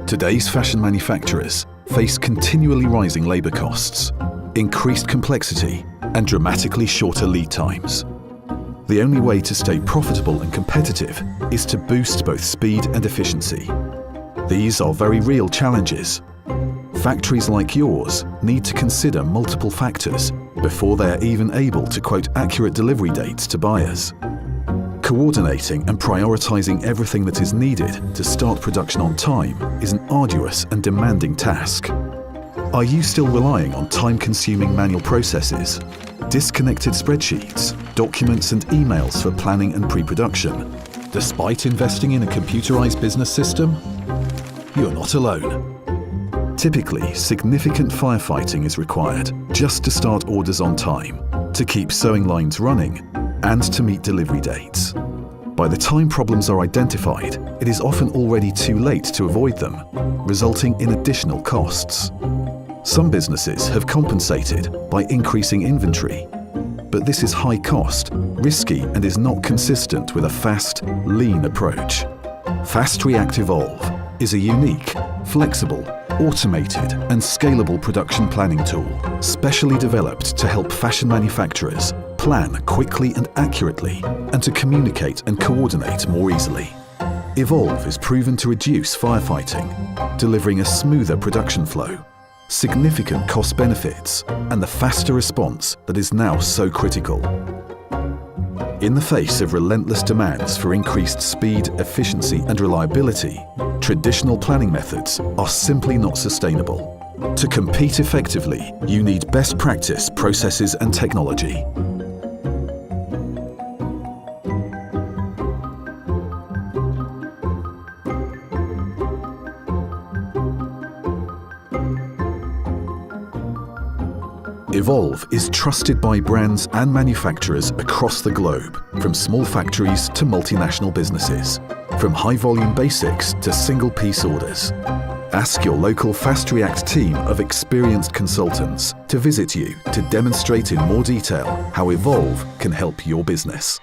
Today's fashion manufacturers face continually rising labour costs, increased complexity, and dramatically shorter lead times. The only way to stay profitable and competitive is to boost both speed and efficiency. These are very real challenges. Factories like yours need to consider multiple factors before they're even able to quote accurate delivery dates to buyers. Coordinating and prioritising everything that is needed to start production on time is an arduous and demanding task. Are you still relying on time-consuming manual processes, disconnected spreadsheets, documents and emails for planning and pre-production, despite investing in a computerized business system? You're not alone. Typically, significant firefighting is required just to start orders on time, to keep sewing lines running, and to meet delivery dates. By the time problems are identified, it is often already too late to avoid them, resulting in additional costs. Some businesses have compensated by increasing inventory, but this is high cost, risky, and is not consistent with a fast, lean approach. Fastreact Evolve is a unique, flexible, automated, and scalable production planning tool, specially developed to help fashion manufacturers plan quickly and accurately, and to communicate and coordinate more easily. Evolve is proven to reduce firefighting, delivering a smoother production flow, significant cost benefits, and the faster response that is now so critical. In the face of relentless demands for increased speed, efficiency, and reliability, traditional planning methods are simply not sustainable. To compete effectively, you need best practice processes and technology. Evolve is trusted by brands and manufacturers across the globe, from small factories to multinational businesses, from high-volume basics to single-piece orders. Ask your local Fastreact team of experienced consultants to visit you to demonstrate in more detail how Evolve can help your business.